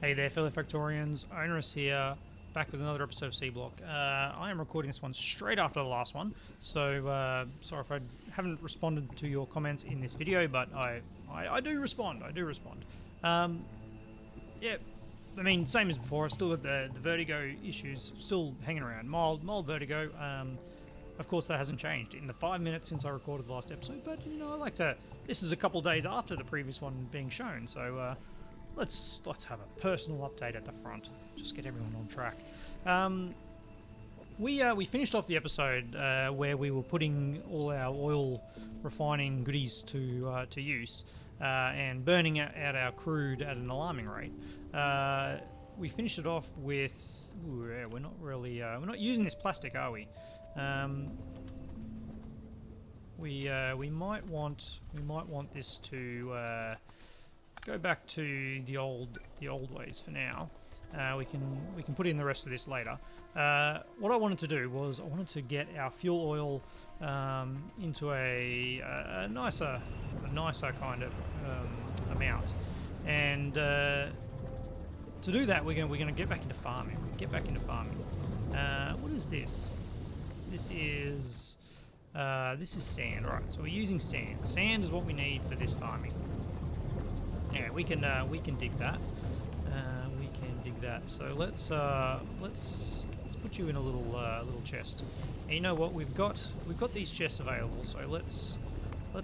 Hey there, fellow Factorians. Onerous here, back with another episode of C Block. I am recording this one straight after the last one, so sorry if I haven't responded to your comments in this video, but I do respond. I do respond. Yeah, I mean, same as before. I still got the vertigo issues still hanging around. Mild vertigo. Of course, that hasn't changed in the 5 minutes since I recorded the last episode. But you know, I like to. This is a couple days after the previous one being shown, so. Let's have a personal update at the front. Just get everyone on track. We finished off the episode where we were putting all our oil refining goodies to use and burning out our crude at an alarming rate. We finished it off with. Ooh, yeah, we're not really we're not using this plastic, are we? We might want this to. Go back to the old ways for now. We can put in the rest of this later. What I wanted to do was I wanted to get our fuel oil into a nicer kind of amount, and to do that we're gonna get back into farming. What is this? This is sand, right? So we're using sand. Sand is what we need for this farming. Yeah, we can dig that. We can dig that. So let's put you in a little chest. And you know what? We've got these chests available. So let's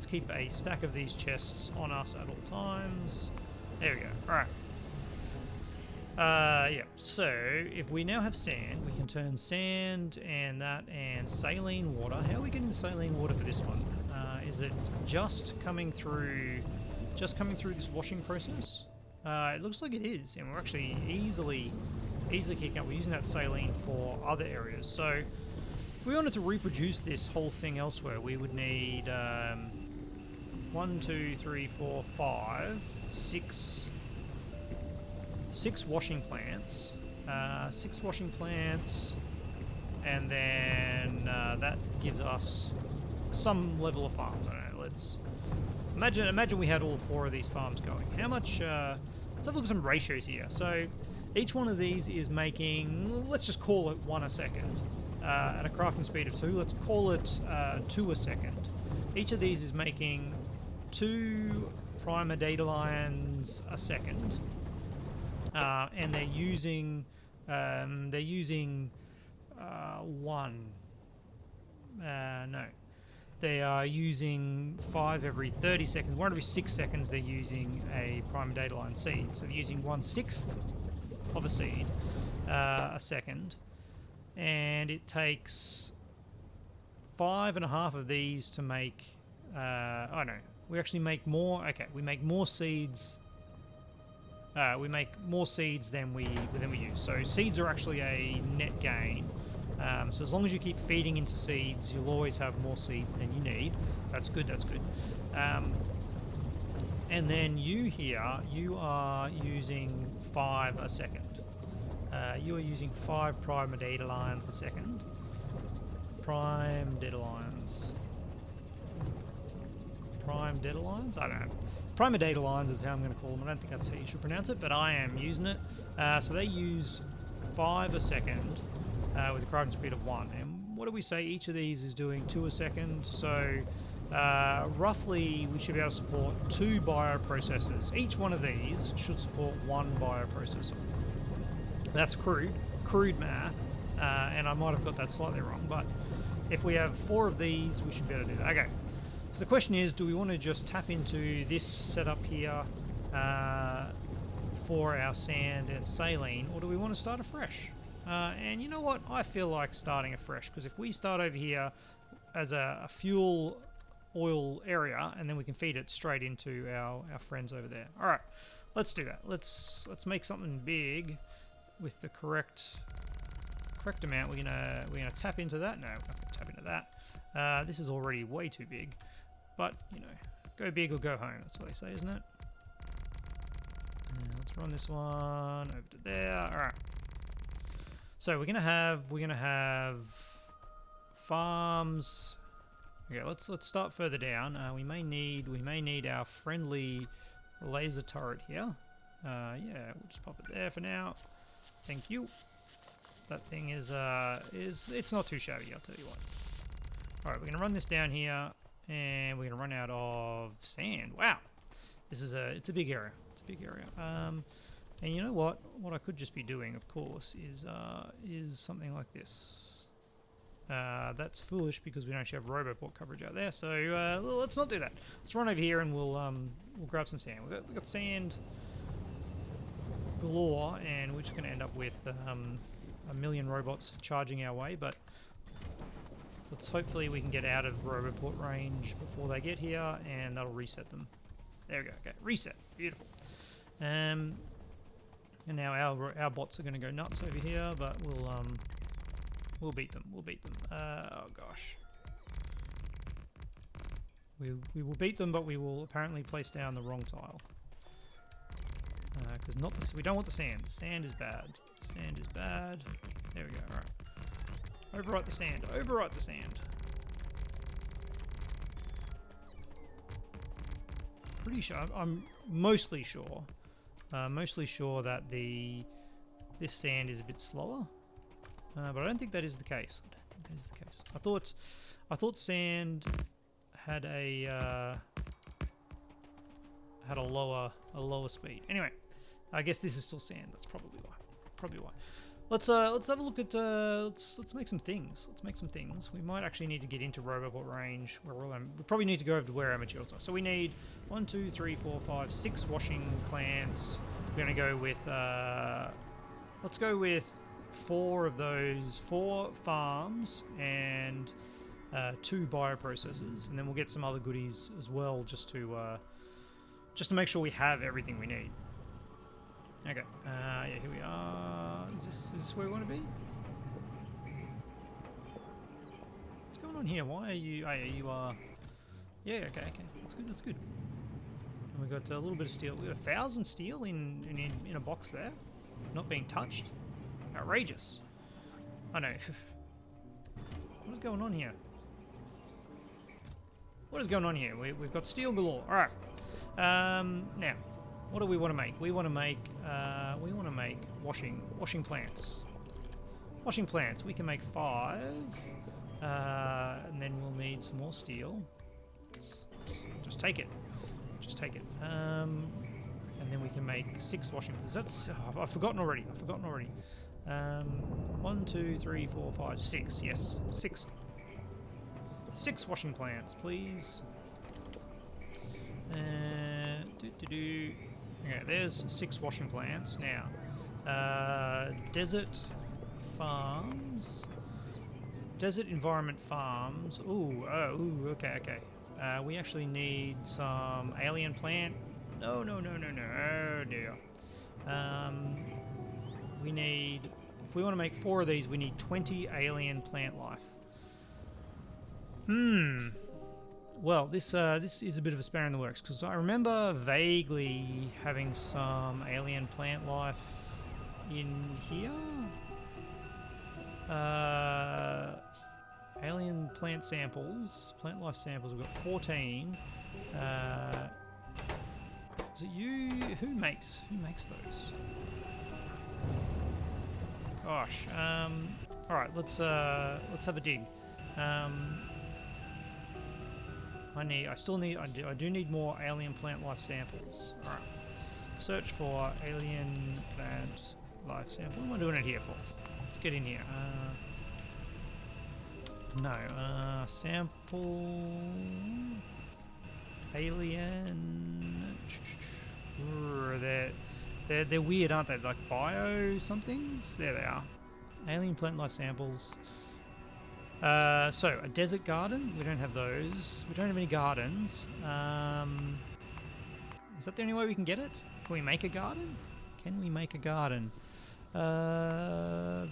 keep a stack of these chests on us at all times. There we go. All right. Yeah. So if we now have sand, we can turn sand and saline water. How are we getting saline water for this one? Is it just coming through this washing process? It looks like it is, and we're actually easily kicking up. We're using that saline for other areas. So if we wanted to reproduce this whole thing elsewhere, we would need 1, 2, 3, 4, 5, 6 washing plants. 6 washing plants, and then that gives us some level of farms. I don't know. Let's Imagine we had all 4 of these farms going. How much? Let's have a look at some ratios here. So each one of these is making, let's just call it 1 a second. At a crafting speed of 2, let's call it 2 a second. Each of these is making 2 primer data lines a second, and they're using one. No. They are using 5 every 30 seconds. 1 every 6 seconds they're using a prime data line seed. So they're using 1/6 of a seed a second. And it takes 5.5 of these to make... oh no, we actually make more... Okay, we make more seeds... we make more seeds than we use. So seeds are actually a net gain. So as long as you keep feeding into seeds, you'll always have more seeds than you need. That's good, that's good. And then you here, you are using 5 a second. You are using 5 prime data lines a second. Prime data lines? I don't know. Prime data lines is how I'm going to call them. I don't think that's how you should pronounce it, but I am using it. So they use 5 a second. With a crafting speed of 1. And what do we say? Each of these is doing 2 a second. So roughly we should be able to support 2 bioprocessors. Each one of these should support 1 bioprocessor. That's crude math, and I might have got that slightly wrong, but if we have 4 of these, we should be able to do that. Okay, so the question is, do we want to just tap into this setup here for our sand and saline, or do we want to start afresh? And you know what? I feel like starting afresh, because if we start over here as a fuel oil area, and then we can feed it straight into our friends over there. All right, let's do that. Let's make something big with the correct amount. We're gonna tap into that. No, we're not gonna tap into that. This is already way too big, but you know, go big or go home. That's what they say, isn't it? Let's run this one over to there. All right. So we're gonna have farms. Okay, let's start further down. We may need our friendly laser turret here. Yeah, we'll just pop it there for now. Thank you. That thing is it's not too shabby, I'll tell you what. Alright, we're gonna run this down here, and we're gonna run out of sand. Wow. It's a big area. It's a big area. And you know what? What I could just be doing, of course, is something like this. That's foolish because we don't actually have Roboport coverage out there. So well, let's not do that. Let's run over here and we'll grab some sand. We've got sand galore, and we're just going to end up with a million robots charging our way. But hopefully we can get out of Roboport range before they get here, and that'll reset them. There we go. Okay, reset. Beautiful. And now our bots are going to go nuts over here, but we'll beat them. We'll beat them. Oh gosh, we will beat them, but we will apparently place down the wrong tile because we don't want the sand. The sand is bad. Sand is bad. There we go. All right. Overwrite the sand. Overwrite the sand. Pretty sure. I'm mostly sure. Mostly sure that this sand is a bit slower, but I don't think that is the case. I don't think that is the case. I thought sand had a lower speed. Anyway, I guess this is still sand. That's probably why. Probably why. Let's have a look at let's make some things. Let's make some things. We might actually need to get into Roboport range. We probably need to go over to where our materials are. So we need 1, 2, 3, 4, 5, 6 washing plants. We're gonna go with let's go with 4 of those, 4 farms and 2 bioprocessors, and then we'll get some other goodies as well, just to make sure we have everything we need. Okay, yeah, here we are. Is this where we want to be? What's going on here? Why are you... Oh, yeah, you are... Yeah, okay. That's good, that's good. And we got a little bit of steel. We got 1,000 steel in a box there. Not being touched. Outrageous. I know. What is going on here? What is going on here? We've got steel galore. Alright. Now... what do we want to make? We want to make washing plants. Washing plants. We can make 5, and then we'll need some more steel. Just take it. Just take it. And then we can make 6 washing plants. That's I've forgotten already. 1, 2, 3, 4, 5, 6. Yes, 6. 6 washing plants, please. Okay, there's 6 washing plants. Now, desert farms, desert environment farms. Ooh, okay. We actually need some alien plant. No. Oh dear. We need, if we want to make 4 of these, we need 20 alien plant life. Well, this is a bit of a spanner in the works, because I remember vaguely having some alien plant life in here. Alien plant samples, plant life samples. We've got 14. Is it you? Who makes those? Gosh. All right. Let's have a dig. I do need more alien plant life samples. Alright. Search for alien plant life sample. What am I doing it here for? Let's get in here. Sample alien. They're weird, aren't they? Like bio somethings? There they are. Alien plant life samples. So, a desert garden. We don't have those. We don't have any gardens. Is that the only way we can get it? Can we make a garden? Can we make a garden? No.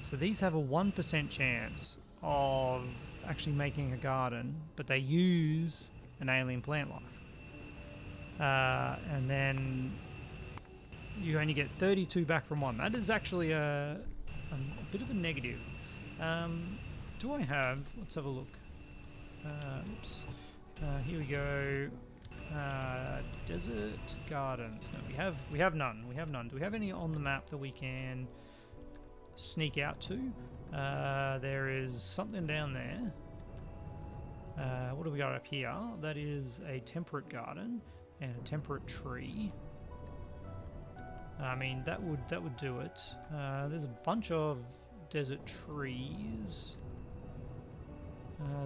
So these have a 1% chance of actually making a garden, but they use an alien plant life. And then you only get 32 back from 1. That is actually a bit of a negative. Do I have... Let's have a look. Oops. Here we go. Desert gardens. No, we have none. We have none. Do we have any on the map that we can sneak out to? There is something down there. What do we got up here? That is a temperate garden and a temperate tree. I mean, that would do it. There's a bunch of desert trees.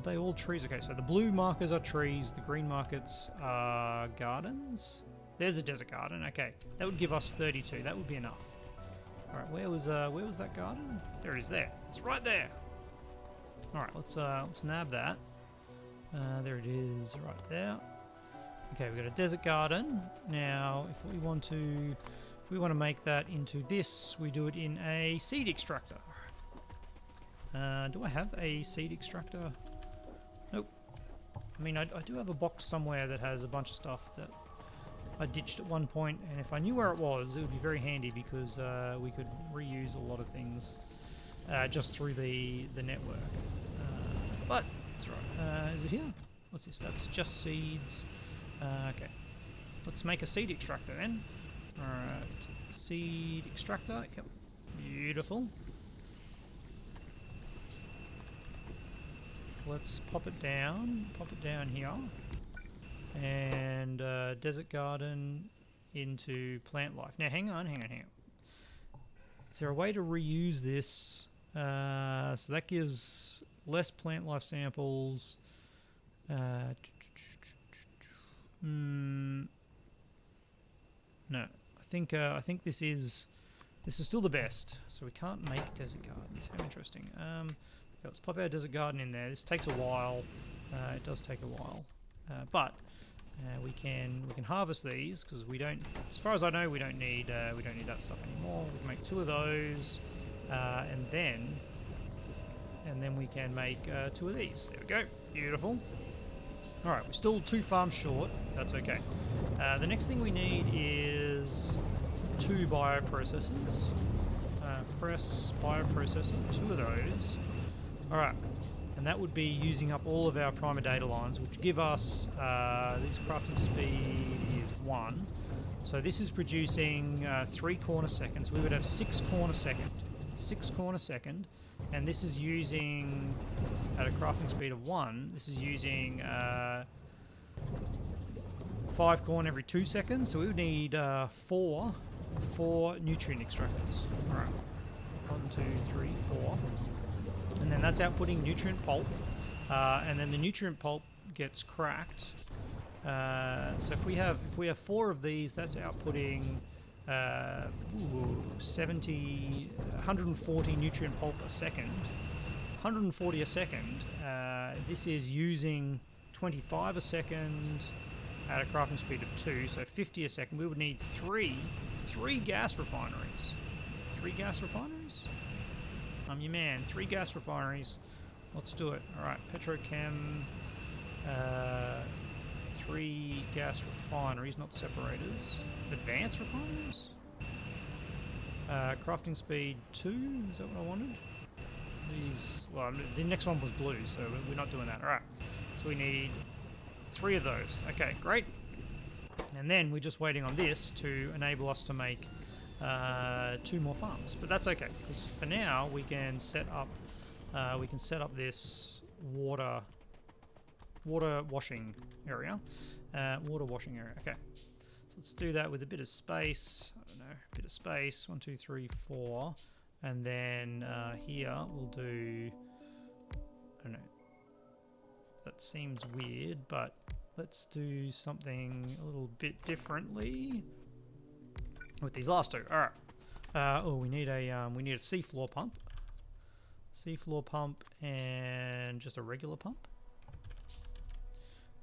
They all trees. Okay, so the blue markers are trees. The green markers are gardens. There's a desert garden. Okay, that would give us 32. That would be enough. All right, where was that garden? There it is. There. It's right there. All right, let's nab that. There it is, right there. Okay, we've got a desert garden. Now, if we want to make that into this, we do it in a seed extractor. Do I have a seed extractor? Nope. I mean, I do have a box somewhere that has a bunch of stuff that I ditched at one point, and if I knew where it was, it would be very handy because we could reuse a lot of things just through the network. But that's right. Is it here? What's this? That's just seeds. Okay. Let's make a seed extractor then. Alright. Seed extractor. Yep. Beautiful. Let's pop it down here, and desert garden into plant life. Now hang on. Is there a way to reuse this? So that gives less plant life samples. No, I think this is still the best. So we can't make desert gardens. How interesting. Let's pop our desert garden in there. This takes a while. It does take a while, but we can harvest these because we don't. As far as I know, we don't need that stuff anymore. We can make 2 of those, and then we can make 2 of these. There we go. Beautiful. All right, we're still 2 farms short. That's okay. The next thing we need is 2 bioprocessors. Press bioprocessor. 2 of those. Alright, and that would be using up all of our primer data lines, which give us, this crafting speed is 1. So this is producing 3 corner seconds. We would have 6 corner second. 6 corner second. And this is using, at a crafting speed of 1, this is using 5 corn every 2 seconds. So we would need 4 nutrient extractors. Alright, 1, 2, 3, 4. And then that's outputting nutrient pulp, and then the nutrient pulp gets cracked. So if we have 4 of these, that's outputting 140 nutrient pulp a second. 140 a second. This is using 25 a second at a crafting speed of 2, so 50 a second. We would need 3 gas refineries. 3 gas refineries? I'm your man. 3 gas refineries. Let's do it. Alright, Petrochem. 3 gas refineries, not separators. Advanced refineries? Crafting speed 2, is that what I wanted? These, well, the next one was blue, so we're not doing that. Alright, so we need 3 of those. Okay, great. And then we're just waiting on this to enable us to make 2 more farms, but that's okay because for now we can set up this water washing area. Okay, so let's do that with a bit of space. I don't know, a bit of space. 1, 2, 3, 4, and then here we'll do. I don't know. That seems weird, but let's do something a little bit differently with these last 2. All right. We need a seafloor pump. Seafloor pump and just a regular pump.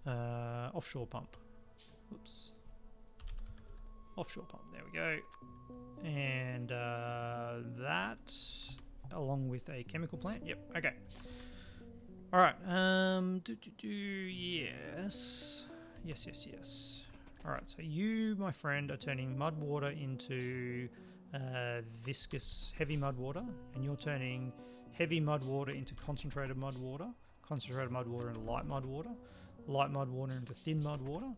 Offshore pump. Whoops. Offshore pump. There we go. And that along with a chemical plant. Yep. Okay. All right. Yes. All right. So you, my friend, are turning mud water into viscous, heavy mud water, and you're turning heavy mud water into concentrated mud water into light mud water. light mud water into thin mud water,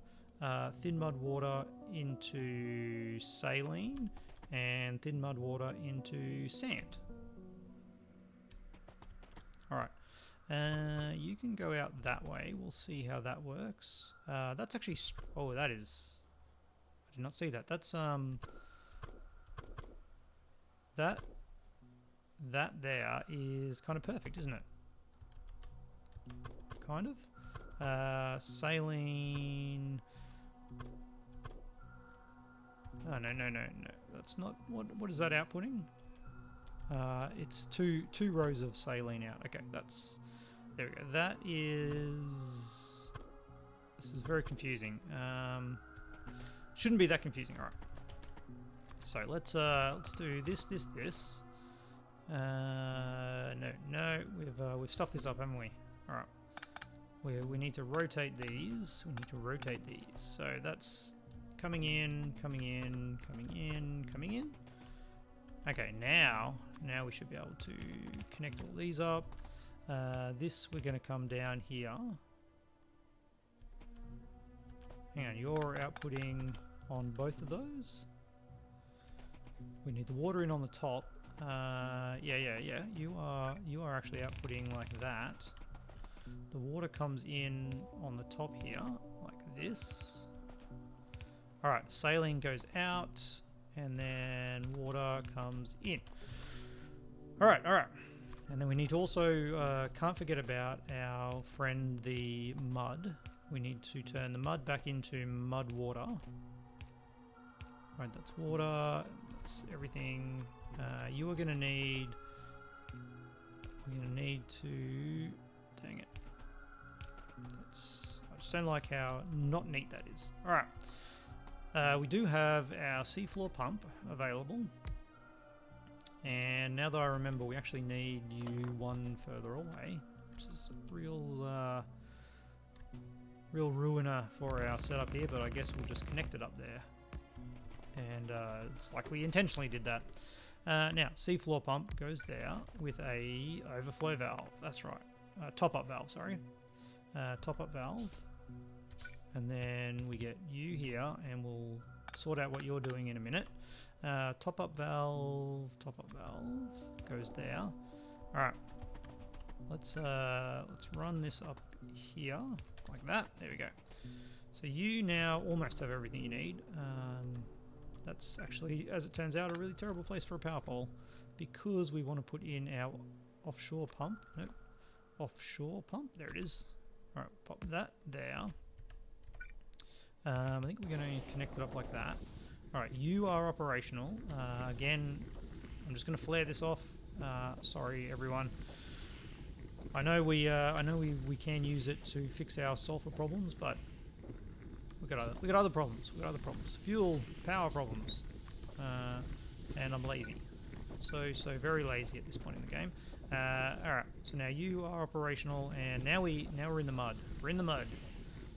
thin mud water into saline, and thin mud water into sand. Alright, you can go out that way. We'll see how that works. That's actually... oh, that is... I did not see that. That's... That there is kind of perfect, isn't it? Kind of. Saline... oh, no. That's not... what is that outputting? It's two rows of saline out. Okay, that's... there we go. That is... this is very confusing. Shouldn't be that confusing. Alright. So let's do this. No. We've stuffed this up, haven't we? All right. We need to rotate these. So that's coming in. Okay, now we should be able to connect all these up. This we're going to come down here. Hang on, you're outputting on both of those. We need the water in on the top. Yeah. You are actually outputting like that. The water comes in on the top here, like this. Alright, saline goes out, and then water comes in. Alright. And then we need to also, can't forget about our friend the mud. We need to turn the mud back into mud water. Right, that's water, that's everything. You are going to need... we're going to need to... dang it. I just don't like how not neat that is. Alright. We do have our seafloor pump available. And now that I remember, we actually need you one further away, which is a real ruiner for our setup here, but I guess we'll just connect it up there. And it's like we intentionally did that. Now, seafloor pump goes there with a overflow valve. That's right. Top-up valve, sorry. Top-up valve. And then we get you here, and we'll sort out what you're doing in a minute. Top-up valve goes there. All right. Let's run this up here like that. There we go. So you now almost have everything you need. That's actually, as it turns out, a really terrible place for a power pole because we want to put in our offshore pump. Nope. Offshore pump. There it is. All right, pop that there. I think we're going to connect it up like that. All right, you are operational. Again, I'm just going to flare this off. Sorry, everyone. I know we can use it to fix our sulfur problems, but we got other problems. Fuel, power problems, and I'm lazy. So very lazy at this point in the game. All right. So now you are operational, and now we're in the mud. We're in the mud.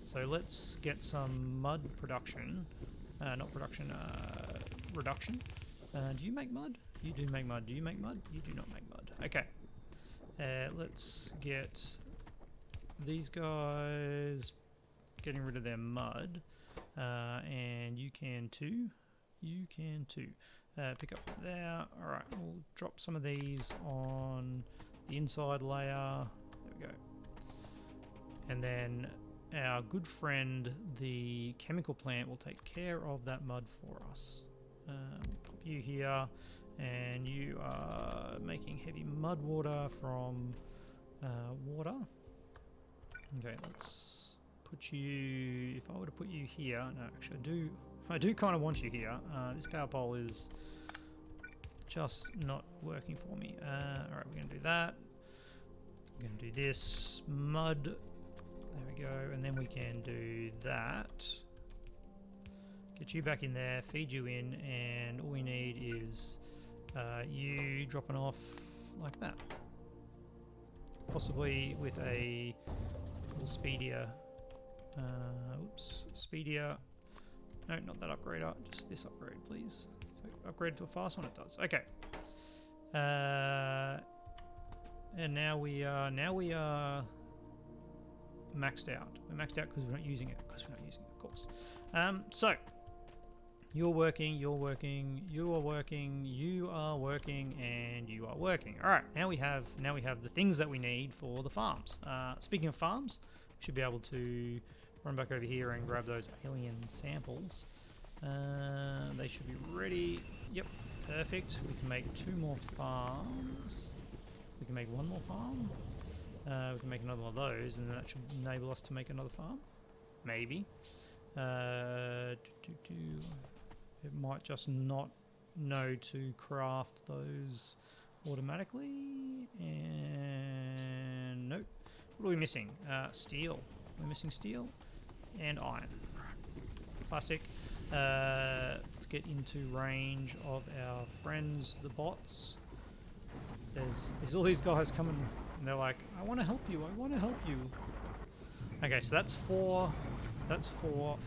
So let's get some mud production. Not production. Reduction. Do you make mud? You do make mud. Do you make mud? You do not make mud. Okay. Let's get these guys getting rid of their mud, and you can too. Pick up from there. All right, we'll drop some of these on the inside layer. There we go. And then our good friend, the chemical plant, will take care of that mud for us. Pop you here, and you are making heavy mud water from water. Okay, let's put you... if I were to put you here... no, actually I do kind of want you here. This power pole is just not working for me. Alright, we're going to do that. We're going to do this. Mud. There we go. And then we can do that. Get you back in there, feed you in, and all we need is you dropping off like that. Possibly with a little speedier... speedier... no, not that upgrader, just this upgrade, please. So upgrade to a fast one, it does. Okay. And now we are maxed out. We're maxed out because we're not using it. Of course. So you're working, you're working, you are working, you are working, and you are working. All right. Now we have the things that we need for the farms. Speaking of farms, we should be able to run back over here and grab those alien samples. They should be ready. Yep. Perfect. We can make 2 more farms. We can make 1 more farm. We can make another one of those, and then that should enable us to make another farm. Maybe. It might just not know to craft those automatically. And nope. What are we missing? Steel. We're missing steel and iron. Classic. Let's get into range of our friends, the bots. There's all these guys coming, and they're like, I want to help you, I want to help you. Okay, so that's 4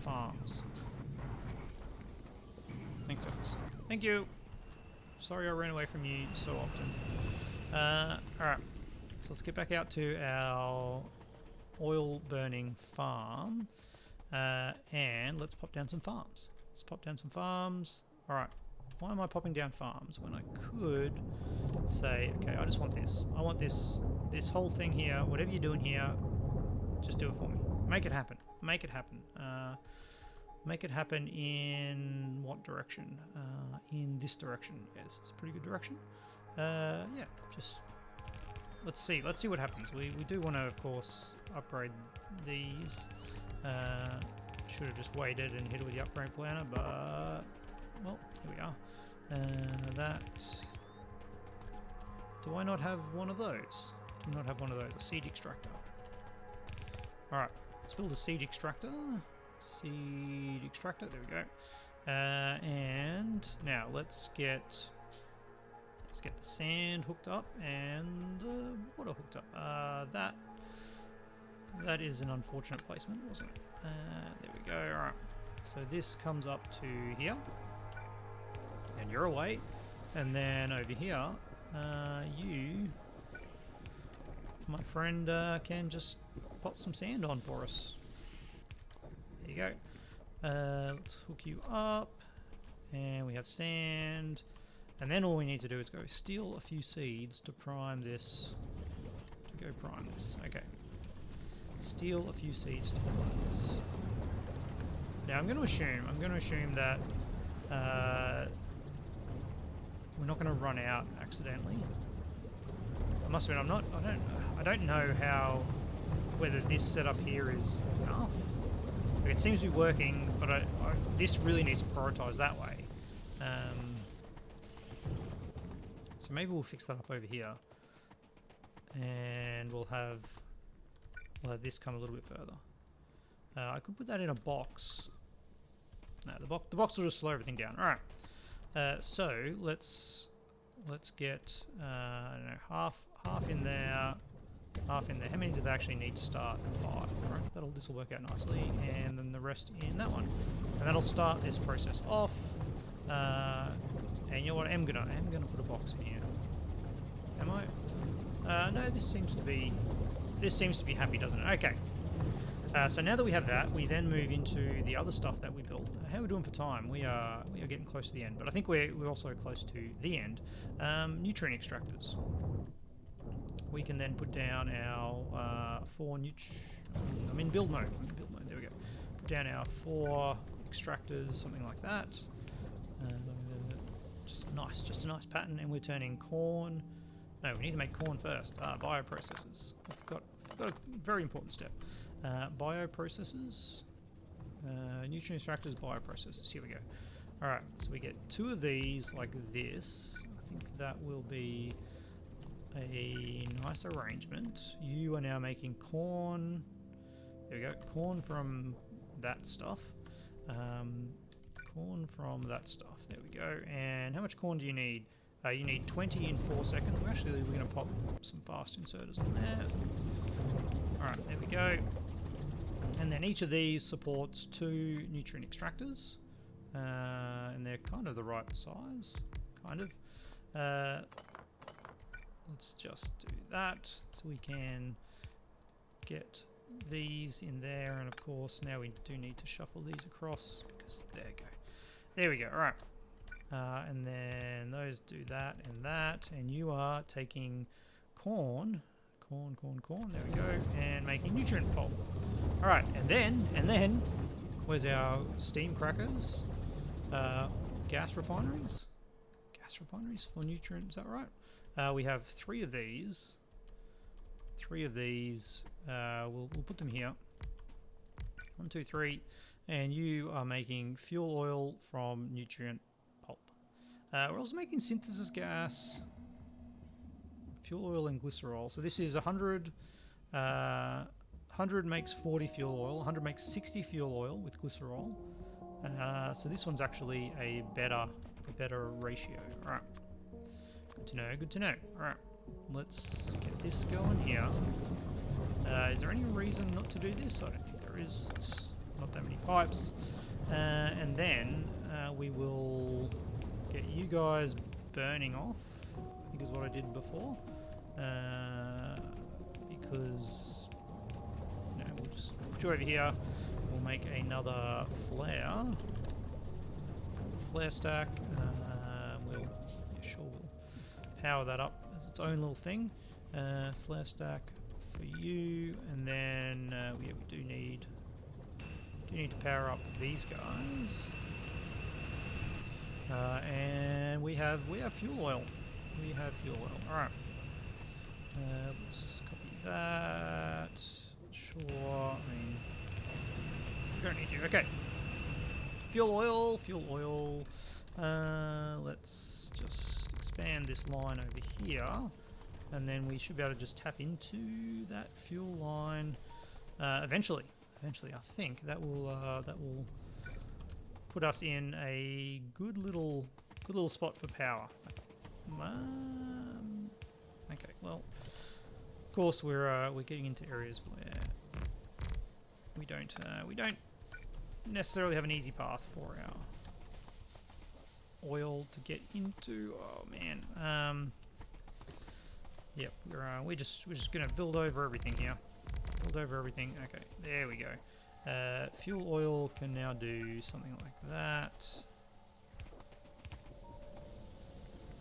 farms. Thanks, guys. Thank you. Sorry I ran away from you so often. Alright, so let's get back out to our oil burning farm. And let's pop down some farms. Alright, why am I popping down farms when I could say, okay, I just want this. I want this whole thing here, whatever you're doing here, just do it for me. Make it happen. Make it happen. Make it happen in what direction? In this direction. Yes, it's a pretty good direction. Yeah, just let's see what happens. We do want to, of course, upgrade these. Should have just waited and hit it with the upgrade planner, but well, here we are. That. Do I not have one of those? Do not have one of those. A seed extractor. All right, let's build a seed extractor. Seed extractor. There we go. And now let's get the sand hooked up and water hooked up. That is an unfortunate placement, wasn't it? There we go. All right. So this comes up to here, and you're away. And then over here, you, my friend, can just pop some sand on for us. There you go. Let's hook you up, and we have sand. And then all we need to do is go steal a few seeds to prime this. Okay. Steal a few seeds to prime this. Now I'm going to assume that we're not going to run out accidentally. I must admit, I don't know whether this setup here is enough. Like, it seems to be working, but this really needs to prioritize that way. So maybe we'll fix that up over here, and we'll have this come a little bit further. I could put that in a box. No, the box will just slow everything down. All right. So let's get I don't know, half in there, half in there. How many do they actually need to start? 5. All right. This will work out nicely, and then the rest in that one, and that'll start this process off. And you know what? I'm gonna put a box in here. Am I? No. This seems to be happy, doesn't it? Okay. So now that we have that, we then move into the other stuff that we built. How are we doing for time? We are getting close to the end, but I think we're also close to the end. Nutrient extractors. We can then put down our 4 I'm in build mode. There we go. Put down our 4 extractors, something like that. Just a nice pattern, and we're turning corn. No, we need to make corn first. Bioprocessors. I've got a very important step. Bioprocessors. Nutrient extractors, bioprocessors. Here we go. Alright, so we get 2 of these like this. I think that will be a nice arrangement. You are now making corn. There we go. Corn from that stuff. Corn from that stuff. There we go. And how much corn do you need? You need 20 in 4 seconds. We're going to pop some fast inserters on there. Alright, there we go. And then each of these supports 2 nutrient extractors. And they're kind of the right size. Kind of. Let's just do that so we can get these in there, and of course now we do need to shuffle these across, because there we go. There we go, alright. And then those do that, and you are taking corn, there we go, and making nutrient pulp. Alright, and then, where's our steam crackers? Gas refineries? Gas refineries for nutrient, is that right? We have 3 of these. 3 of these, we'll put them here. 1, 2, 3, and you are making fuel oil from nutrient pulp. We're also making synthesis gas, fuel oil and glycerol. So this is 100, 100 makes 40 fuel oil, 100 makes 60 fuel oil with glycerol. So this one's actually a better ratio. All right, good to know. All right. Let's get this going here. Is there any reason not to do this? I don't think there is. It's not that many pipes. And then we will get you guys burning off, I think is what I did before. Because, we'll just put you over here. We'll make another flare stack. We'll power that up as its own little thing. Flare stack for you, and then we do need to power up these guys. And we have fuel oil. All right. Let's copy that. Sure. I mean, we don't need to. Okay. Fuel oil. Let's just expand this line over here, and then we should be able to just tap into that fuel line eventually. I think that will put us in a good little spot for power. Okay, well, of course we're getting into areas where we don't necessarily have an easy path for our oil to get into. Oh man. Yep, we're just gonna build over everything here. Okay, there we go. Fuel oil can now do something like that,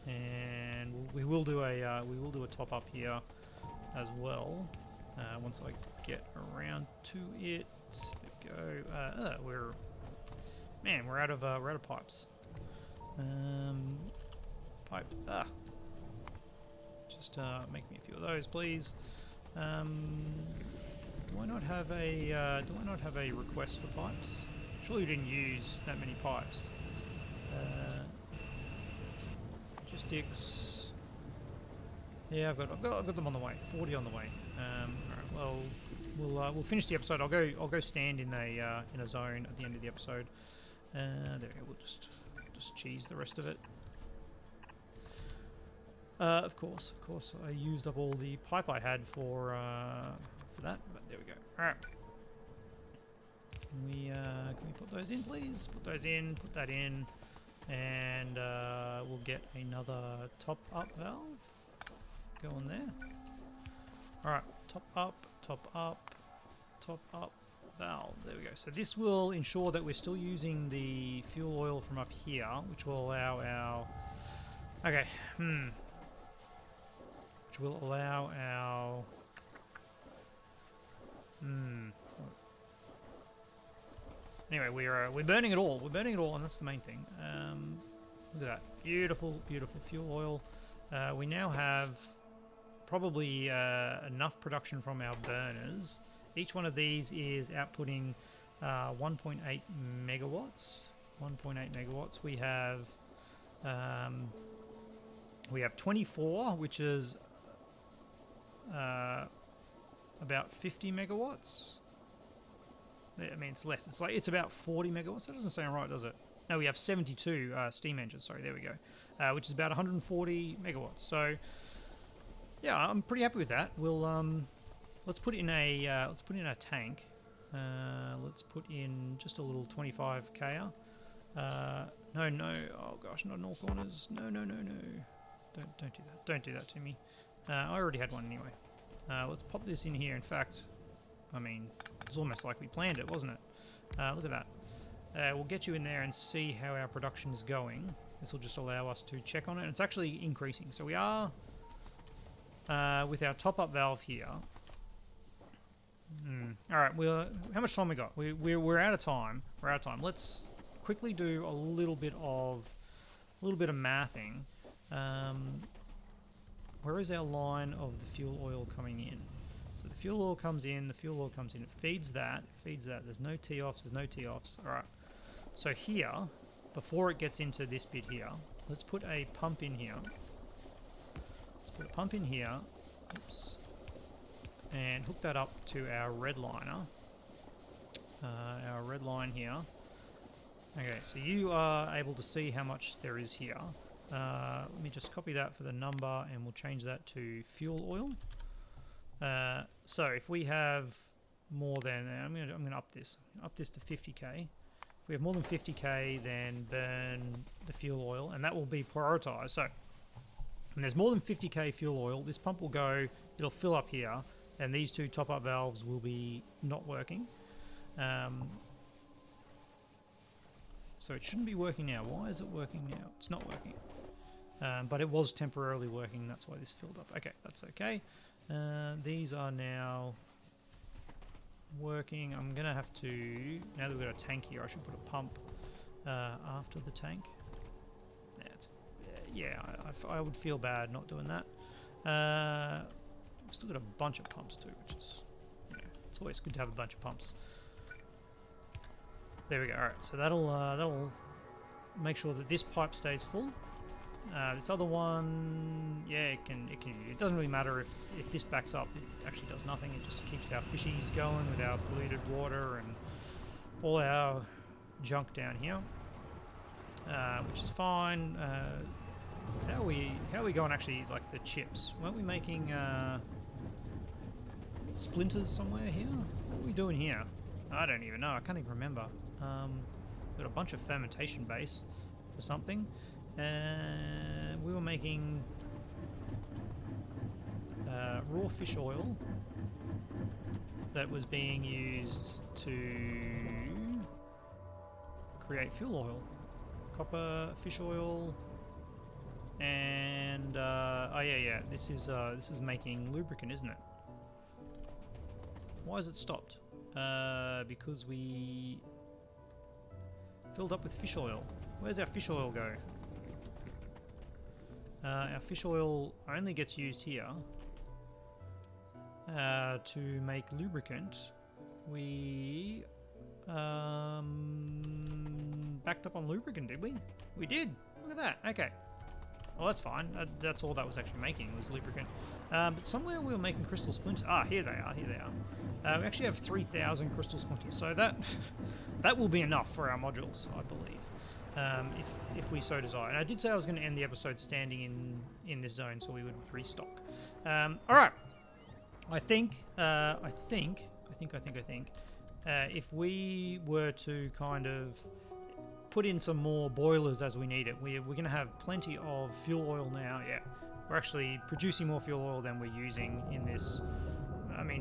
and we will do a top up here as well. Once I get around to it. There we go. We're out of pipes. Just make me a few of those, please. Do I not have a request for pipes? Surely you didn't use that many pipes. Logistics. Yeah, I've got them on the way. 40 on the way. All right. Well, we'll finish the episode. I'll go stand in a zone at the end of the episode. There we go. We'll just cheese the rest of it. Of course, I used up all the pipe I had for that, but there we go. All right. Can we put those in, please? Put those in. Put that in, and we'll get another top-up valve going there. All right, top up valve. There we go. So this will ensure that we're still using the fuel oil from up here, which will allow our Anyway, we're burning it all. And that's the main thing. Look at that, beautiful fuel oil. We now have probably enough production from our burners. Each one of these is outputting 1.8 megawatts. 1.8 megawatts. We have 24, which is about 50 megawatts. I mean, it's less. It's about 40 megawatts. That doesn't sound right, does it? No, we have 72 steam engines. Sorry, there we go. Which is about 140 megawatts. So, yeah, I'm pretty happy with that. We'll let's put in a tank. Let's put in just a little 25k. No. Oh gosh, not in all corners. No. Don't do that. Don't do that to me. I already had one anyway. Let's pop this in here. In fact, I mean, it's almost like we planned it, wasn't it? Look at that. We'll get you in there and see how our production is going. This will just allow us to check on it. It's actually increasing. So we are, with our top-up valve here. All right, how much time we got? We're out of time. We're out of time. Let's quickly do a little bit of mathing. Where is our line of the fuel oil coming in? So the fuel oil comes in. The fuel oil comes in. It feeds that. There's no tee-offs. There's no tee-offs. All right. So here, before it gets into this bit here, let's put a pump in here. Let's put a pump in here. Oops. And hook that up to our red liner. Our red line here. Okay, so you are able to see how much there is here. Let me just copy that for the number, and we'll change that to fuel oil. So if we have more than, I'm gonna up this to 50k. If we have more than 50k, then burn the fuel oil, and that will be prioritized. So when there's more than 50k fuel oil, this pump will go, it'll fill up here, and these two top-up valves will be not working. So it shouldn't be working now. Why is it working now? It's not working. But it was temporarily working, that's why this filled up. Okay, that's okay. These are now working. I'm going to have to, now that we've got a tank here, I should put a pump after the tank. I would feel bad not doing that. We've still got a bunch of pumps too, which is, it's always good to have a bunch of pumps. There we go. All right, so that'll make sure that this pipe stays full. This other one, yeah, it doesn't really matter if this backs up. It actually does nothing. It just keeps our fishies going with our polluted water and all our junk down here, which is fine. How are we going actually, like the chips? Weren't we making splinters somewhere here? What are we doing here? I don't even know. I can't even remember. Got a bunch of fermentation base for something. We were making raw fish oil that was being used to create fuel oil. Copper, fish oil, and oh yeah, this is making lubricant, isn't it? Why has it stopped? Because we filled up with fish oil. Where's our fish oil go? Our fish oil only gets used here to make lubricant. We backed up on lubricant, did we? We did. Look at that. Okay. Well, that's fine. That's all that was actually making was lubricant. But somewhere we were making crystal splinters. Ah, here they are. Here they are. We actually have 3,000 crystal splinters, so that will be enough for our modules, I believe, if we so desire. And I did say I was going to end the episode standing in this zone, so we would restock. All right. I think. If we were to kind of put in some more boilers as we need it, we're going to have plenty of fuel oil now. Yeah, we're actually producing more fuel oil than we're using in this,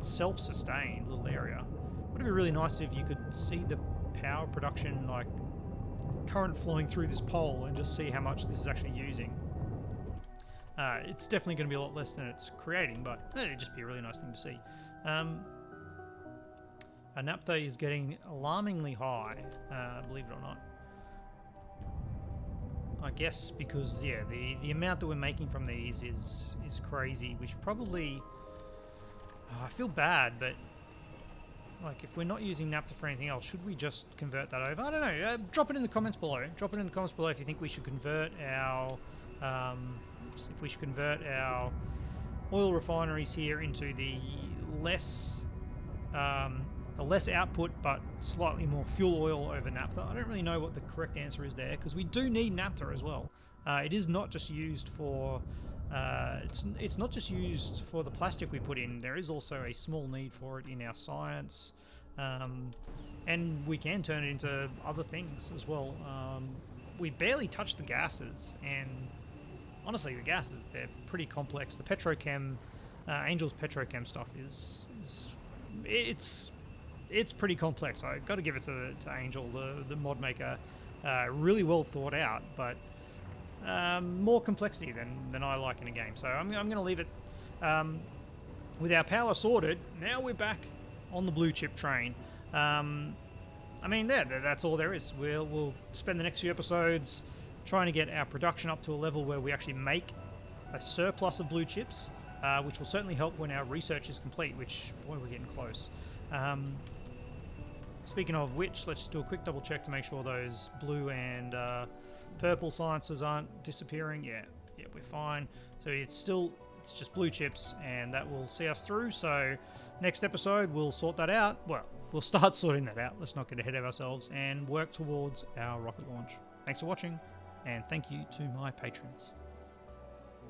self-sustained little area. Would it be really nice if you could see the power production, like current flowing through this pole, and just see how much this is actually using? It's definitely going to be a lot less than it's creating, but it'd just be a really nice thing to see. Our naphtha is getting alarmingly high, believe it or not. I guess because, yeah, the amount that we're making from these is crazy. We should probably... I feel bad, but like if we're not using naphtha for anything else, should we just convert that over? I don't know. Drop it in the comments below. Drop it in the comments below if you think we should convert our... if we should convert our oil refineries here into the less output but slightly more fuel oil over naphtha. I don't really know what the correct answer is there, because we do need naphtha as well. It is not just used for it's not just used for the plastic we put in. There is also a small need for it in our science, and we can turn it into other things as well. We barely touch the gases, and honestly, the gases, they're pretty complex. The petrochem, Angel's petrochem stuff is it's pretty complex. I got to give it to Angel, the mod maker. Really well thought out, but more complexity than I like in a game. So I'm going to leave it. With our power sorted, now we're back on the blue chip train. I mean, that's all there is. We'll spend the next few episodes trying to get our production up to a level where we actually make a surplus of blue chips, which will certainly help when our research is complete, which, boy, we're getting close. Speaking of which, let's do a quick double check to make sure those blue and purple silences aren't disappearing. Yeah, we're fine. So it's just blue chips, and that will see us through. So next episode, we'll sort that out. Well, we'll start sorting that out. Let's not get ahead of ourselves and work towards our rocket launch. Thanks for watching, and thank you to my patrons.